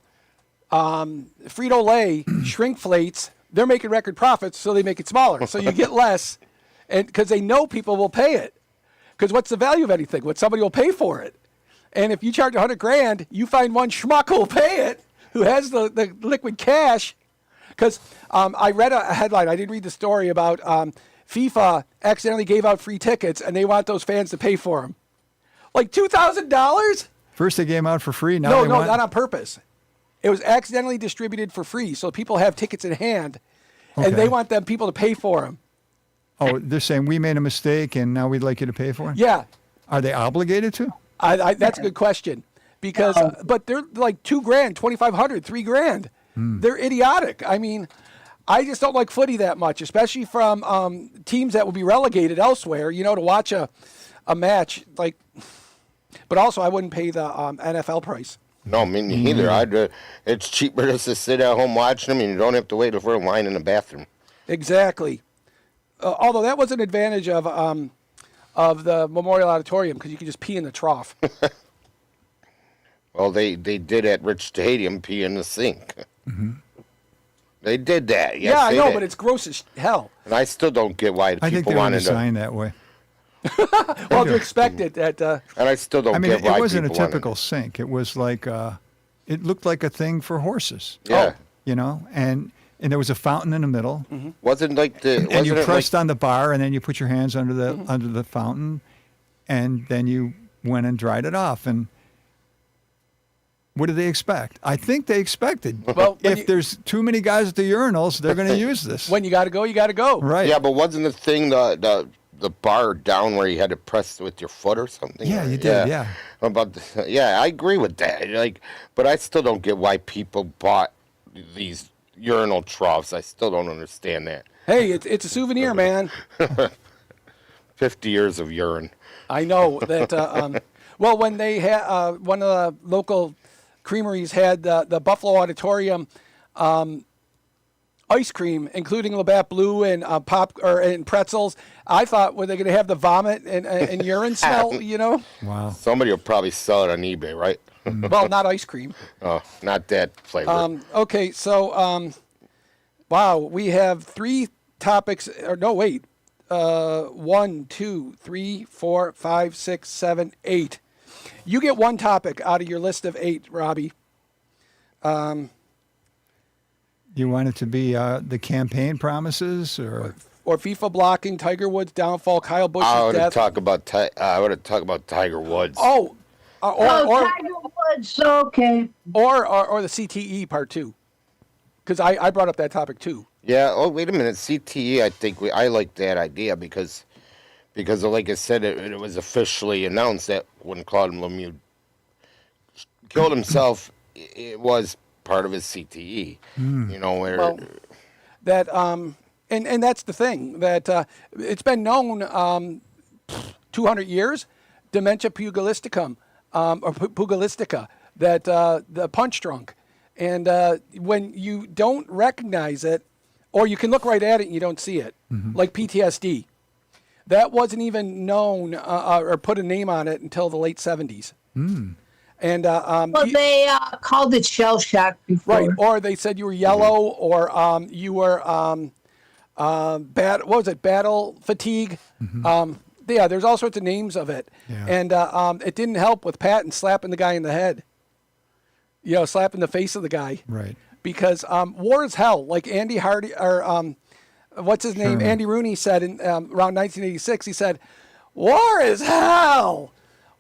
Frito-Lay shrinkflates. They're making record profits, so they make it smaller, so you get less, and because they know people will pay it. Because what's the value of anything? What somebody will pay for it. And if you charge $100,000, you find one schmuck who will pay it, who has the liquid cash. Because I read a headline. I didn't read the story about FIFA accidentally gave out free tickets, and they want those fans to pay for them. Like $2,000? First they gave them out for free. Now No, they want, not on purpose. It was accidentally distributed for free, so people have tickets in hand, and Okay. they want them people to pay for them. Oh, they're saying we made a mistake and now we'd like you to pay for it? Yeah, Are they obligated to? that's a good question because, but they're like $2,000, $2,500, $3,000. They're idiotic. I mean, I just don't like footy that much, especially from teams that will be relegated elsewhere. To watch a match like, but also I wouldn't pay the NFL price. No, me neither. It's cheaper just to sit at home watching them, and you don't have to wait for a line in the bathroom. Exactly. Although that was an advantage of the Memorial Auditorium because you could just pee in the trough. Well, they did at Rich Stadium pee in the sink. They did that. Yes, yeah, I they know, did. but it's gross as hell. And I still don't get why I think people they were wanted to. designed that way. Well, to expect it at And I still don't I mean, get it why wasn't a people wanted typical sink. It was like, it looked like a thing for horses. Yeah. And there was a fountain in the middle. Wasn't like the. And wasn't you it pressed like, on the bar, and then you put your hands under the fountain, and then you went and dried it off. And what did they expect? I think they expected Well, when if there's too many guys at the urinals, they're going to use this. when you got to go, you got to go. Right? Yeah, but wasn't the thing the bar down where you had to press with your foot or something? Yeah, you did, yeah. Yeah, I agree with that. Like, but I still don't get why people bought these urinal troughs. I still don't understand that. Hey, it's a souvenir, man. 50 years of urine. I know that. Well, when they had one of the local creameries had the Buffalo Auditorium ice cream, including Labatt Blue and and pretzels, I thought, were they going to have the vomit and urine smell? Wow. Somebody will probably sell it on eBay, right? Well, not ice cream. Oh, not that flavor. Okay, so wow, we have 3 topics. Or no, wait. 1, 2, 3, 4, 5, 6, 7, 8. You get 1 topic out of your list of 8, Robbie. You want it to be the campaign promises, or FIFA blocking, Tiger Woods downfall, Kyle Busch's I want to death. talk about Tiger Woods. Oh, Tiger Woods. Okay. or the CTE part 2, because I brought up that topic too. Yeah. Oh, wait a minute. CTE. I think I like that idea because like I said, it was officially announced that when Claude Lemieux killed himself, it was part of his CTE. Where Well, that and that's the thing that it's been known 200 years, dementia pugilisticum or pugilistica, that the punch drunk, and when you don't recognize it, or you can look right at it and you don't see it, like PTSD. That wasn't even known or put a name on it until the late 70s. And Well, they called it shell shock before. right, or they said you were yellow, or you were what was it, battle fatigue? Yeah, there's all sorts of names of it, Yeah. and it didn't help with Patton slapping the guy in the head. You know, slapping the face of the guy. Right. Because war is hell. Like Andy Hardy, or what's his name? Sherman. Andy Rooney said in around 1986, he said, "War is hell.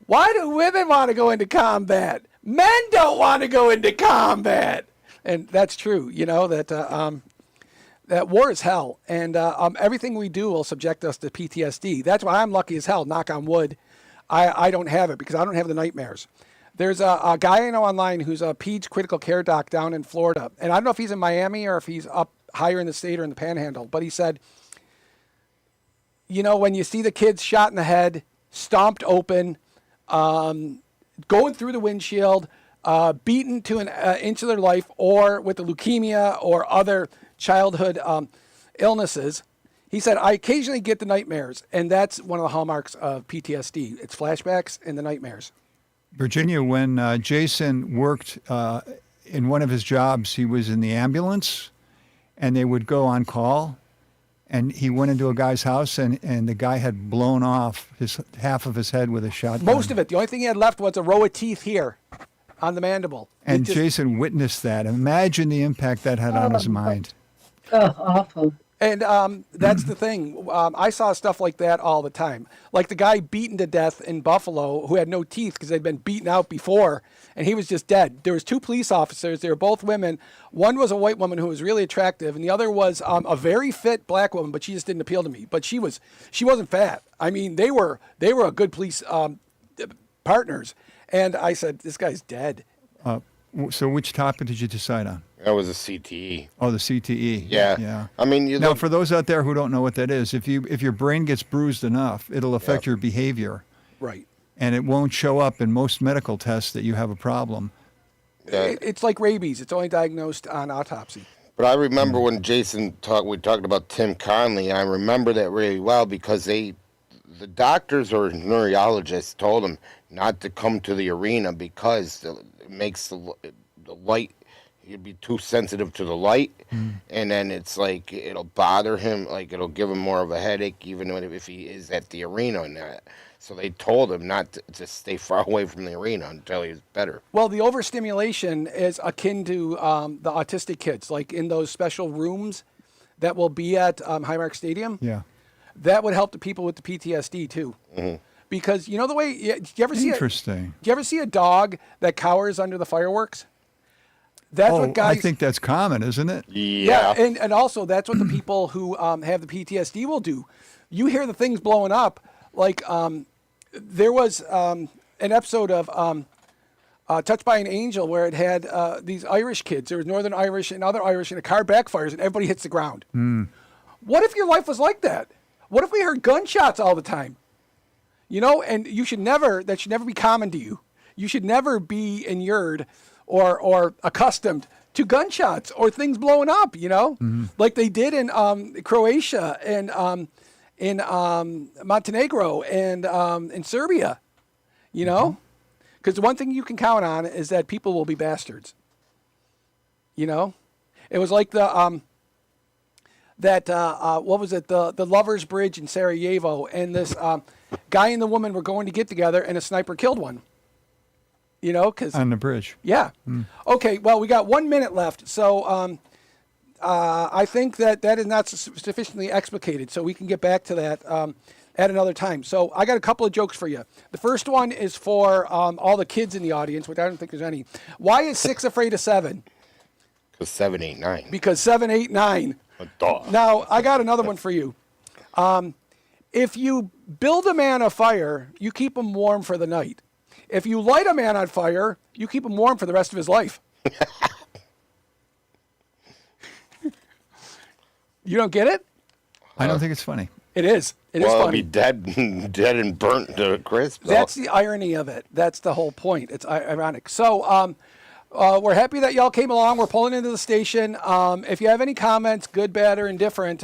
Why do women want to go into combat? Men don't want to go into combat." And that's true. You know that that war is hell, and everything we do will subject us to PTSD. That's why I'm lucky as hell. Knock on wood, I don't have it because I don't have the nightmares. There's a guy I know online who's a peds critical care doc down in Florida. And I don't know if he's in Miami or if he's up higher in the state or in the panhandle. But he said, you know, when you see the kids shot in the head, stomped open, going through the windshield, beaten to an inch of their life, or with the leukemia or other childhood illnesses, he said, I occasionally get the nightmares. And that's one of the hallmarks of PTSD. It's flashbacks and the nightmares. Virginia, when Jason worked in one of his jobs, he was in the ambulance, and they would go on call, and he went into a guy's house, and the guy had blown off half of his head with a shotgun. Most of it. The only thing he had left was a row of teeth here on the mandible. And It just- Jason witnessed that. Imagine the impact that had on his mind. Oh, awful. And that's the thing. I saw stuff like that all the time. Like the guy beaten to death in Buffalo who had no teeth because they'd been beaten out before, and he was just dead. There was 2 police officers. They were both women. One was a white woman who was really attractive, and the other was a very fit black woman, but she just didn't appeal to me. But she wasn't fat. I mean, they were a good police partners. And I said, this guy's dead. So which topic did you decide on? That was a CTE. Oh, the CTE. Yeah. Yeah. I mean, you Now, look, for those out there who don't know what that is, if your brain gets bruised enough, it'll affect your behavior, Right. and it won't show up in most medical tests that you have a problem. It's like rabies. It's only diagnosed on autopsy. but I remember when Jason we talked about Tim Conley. I remember that really well because the doctors or neurologists told him not to come to the arena because it makes the light. You'd be too sensitive to the light, and then it's like it'll bother him, like it'll give him more of a headache, even if he is at the arena and that. So they told him not to stay far away from the arena until he was better. Well, the overstimulation is akin to the autistic kids, like in those special rooms that will be at Highmark Stadium. Yeah. That would help the people with the PTSD too. Because you know the way, do you ever see Interesting. do you ever see a dog that cowers under the fireworks? That's what guys. I think that's common, isn't it? Yeah. and also that's what the people who have the PTSD will do. You hear the things blowing up, like there was an episode of Touched by an Angel where it had these Irish kids. There was Northern Irish and other Irish, and a car backfires and everybody hits the ground. What if your life was like that? What if we heard gunshots all the time? You know, and that should never be common to you. You should never be inured or accustomed to gunshots or things blowing up, you know, like they did in Croatia and in Montenegro and in Serbia, you know, because the one thing you can count on is that people will be bastards. You know, it was like the what was it, the Lovers Bridge in Sarajevo, and this guy and the woman were going to get together, and a sniper killed one. You know, because On the bridge. yeah. Okay, well, we got 1 minute left. So I think that is not sufficiently explicated. So we can get back to that at another time. So I got a couple of jokes for you. The first one is for all the kids in the audience, which I don't think there's any. Why is 6 afraid of 7? Because 7, 8, 9. Because 7, 8, 9. Duh. Now, I got another one for you. If you build a man a fire, you keep him warm for the night. If you light a man on fire, you keep him warm for the rest of his life. You don't get it? I don't think it's funny. It is. It is Well, it'll funny. be dead and burnt to a crisp. That's the irony of it. That's the whole point. It's ironic. So We're happy that y'all came along. We're pulling into the station. If you have any comments, good, bad, or indifferent,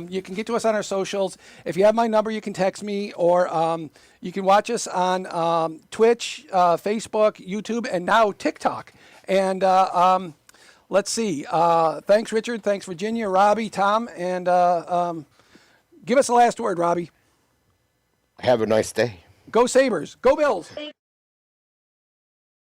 you can get to us on our socials. If you have my number, you can text me, or you can watch us on Twitch, Facebook, YouTube, and now TikTok. And let's see. Thanks, Richard. Thanks, Virginia, Robbie, Tom, and give us the last word, Robbie. Have a nice day. Go Sabres. Go Bills.